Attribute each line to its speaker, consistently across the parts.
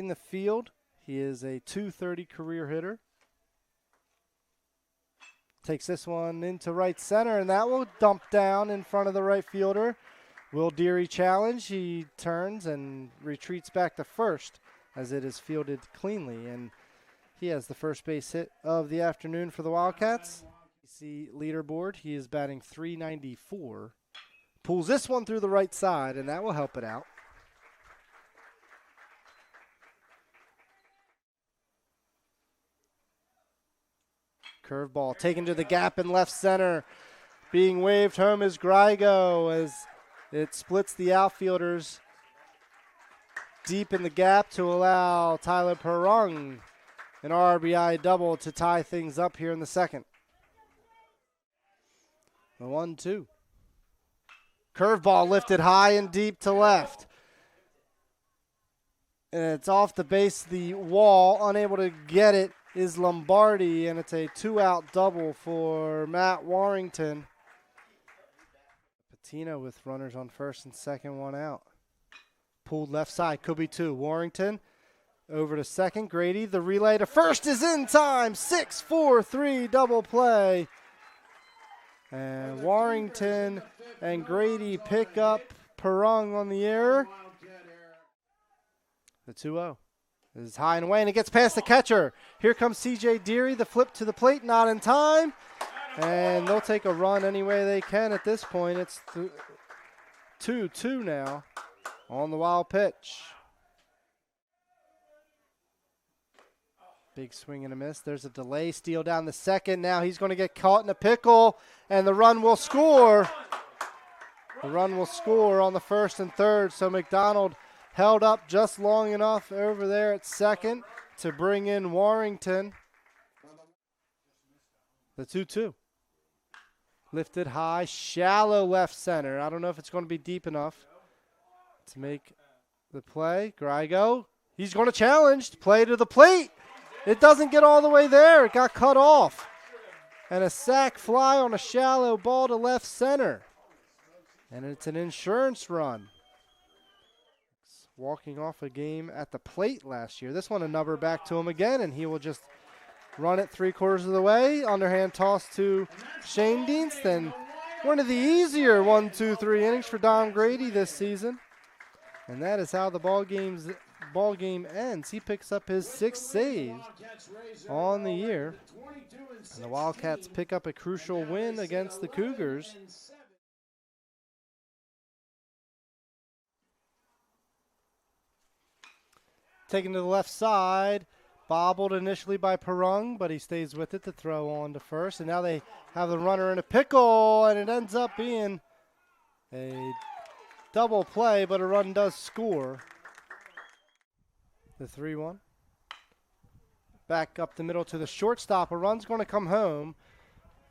Speaker 1: in the field. He is a .230 career hitter. Takes this one into right center, and that will dump down in front of the right fielder. Will Deary challenge? He turns and retreats back to first as it is fielded cleanly, and he has the first base hit of the afternoon for the Wildcats. You see leaderboard, he is batting .394. Pulls this one through the right side, and that will help it out. Curveball taken to the gap in left center. Being waved home is Grigo as it splits the outfielders deep in the gap to allow Tyler Pirrung an RBI double to tie things up here in the second. The 1-2. Curveball lifted high and deep to left. And it's off the base of the wall. Unable to get it is Lombardi, and it's a 2-out double for Matt Warrington. Patino with runners on first and second, 1 out. Pulled left side, could be 2. Warrington over to second. Grady, the relay to first is in time. 6-4-3 double play. And Warrington and Grady pick up Pirrung on the error. The 2-0. This is high and away, and it gets past the catcher. Here comes C.J. Deary, the flip to the plate, not in time. And they'll take a run any way they can at this point. It's 2-2 now on the wild pitch. Big swing and a miss. There's a delay, steal down the second. Now he's going to get caught in a pickle, and the run will score. The run will score on the first and third, so McDonald held up just long enough over there at second to bring in Warrington. The 2-2. Lifted high, shallow left center. I don't know if it's going to be deep enough to make the play. Grigo, he's going to challenge. Play to the plate. It doesn't get all the way there. It got cut off. And a sac fly on a shallow ball to left center. And it's an insurance run. Walking off a game at the plate last year. This one a number back to him again, and he will just run it 3/4 of the way. Underhand toss to Shane Dienst, and one of the easier 1, 2, 3 innings for Dom Grady this season. And that is how the ball game ends. He picks up his 6th save on the year. And the Wildcats pick up a crucial win against the Cougars. Taken to the left side, bobbled initially by Pirrung, but he stays with it to throw on to first. And now they have the runner in a pickle, and it ends up being a double play, but a run does score. The 3-1. Back up the middle to the shortstop. A run's going to come home.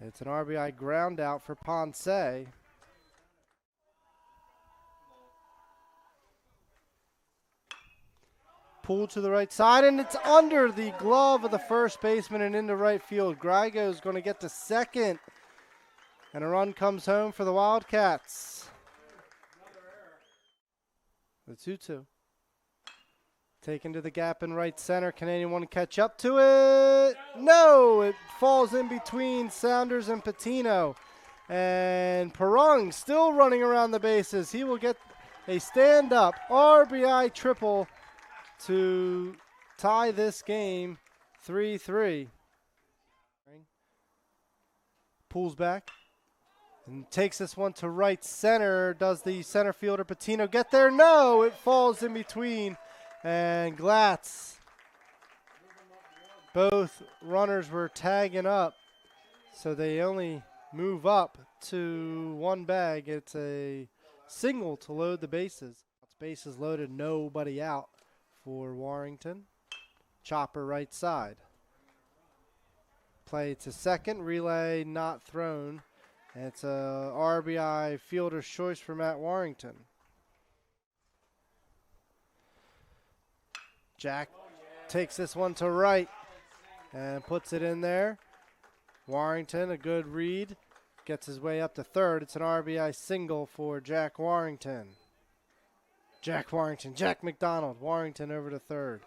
Speaker 1: It's an RBI ground out for Ponce. Pulled to the right side, and it's under the glove of the first baseman and into right field. Grigo is going to get to second, and a run comes home for the Wildcats. The 2-2. Taken to the gap in right center. Can anyone catch up to it? No, it falls in between Saunders and Patino. And Pirrung still running around the bases. He will get a stand-up RBI triple to tie this game 3-3. Pulls back and takes this one to right center. Does the center fielder Patino get there? No, it falls in between. And Glatz, both runners were tagging up, so they only move up to one bag. It's a single to load the bases. Bases loaded, nobody out for Warrington. Chopper right side. Play to second, relay not thrown. And it's a RBI fielder's choice for Matt Warrington. Jack takes this one to right and puts it in there. Warrington, a good read, gets his way up to third. It's an RBI single for Jack Warrington. Jack McDonald, Warrington over to third.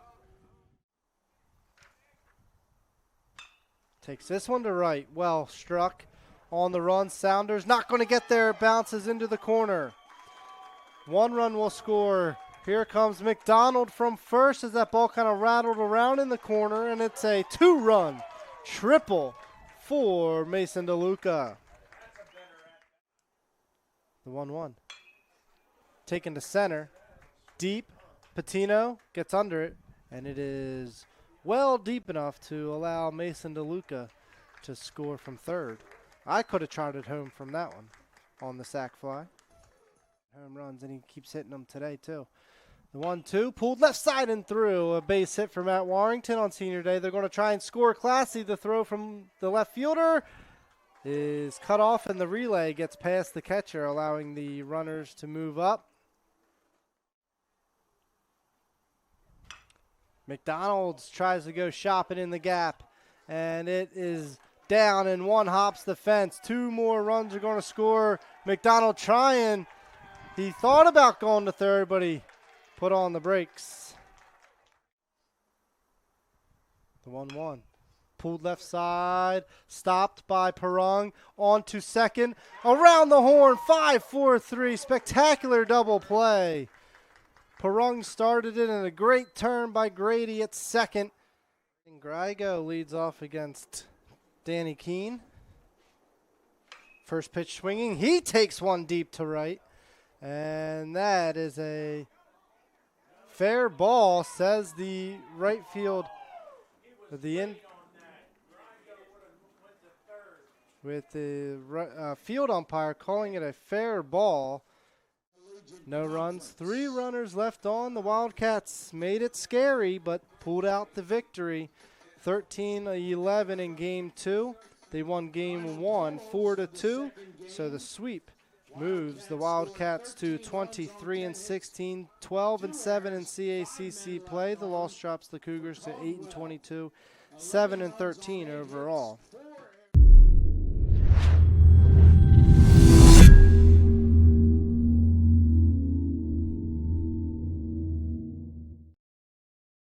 Speaker 1: Takes this one to right. Well struck on the run. Sounders not going to get there. Bounces into the corner. 1 run will score. Here comes McDonald from first as that ball kind of rattled around in the corner, and it's a 2-run triple for Mason DeLuca. The 1-1. Taken to center. Deep. Patino gets under it, and it is well deep enough to allow Mason DeLuca to score from third. I could have trotted home from that one on the sac fly. Home runs, and he keeps hitting them today too. The 1-2 pulled left side and through. A base hit for Matt Warrington on senior day. They're going to try and score classy. The throw from the left fielder is cut off, and the relay gets past the catcher, allowing the runners to move up. McDonald tries to go shopping in the gap, and it is down, and one hops the fence. 2 more runs are going to score. McDonald trying. He thought about going to third, but he put on the brakes. The 1-1. Pulled left side. Stopped by Pirrung. On to second. Around the horn. 5-4-3. Spectacular double play. Pirrung started it in a great turn by Grady at second. And Grigo leads off against Danny Keene. First pitch swinging. He takes one deep to right. And that is a fair ball, says the right field. With the field umpire calling it a fair ball. No runs, 3 runners left on. The Wildcats made it scary, but pulled out the victory. 13-11 in game 2. They won game 1 4-2. So the sweep moves the Wildcats to 23-16, 12-7 in CACC play. The loss drops the Cougars to 8-22, 7-13 overall.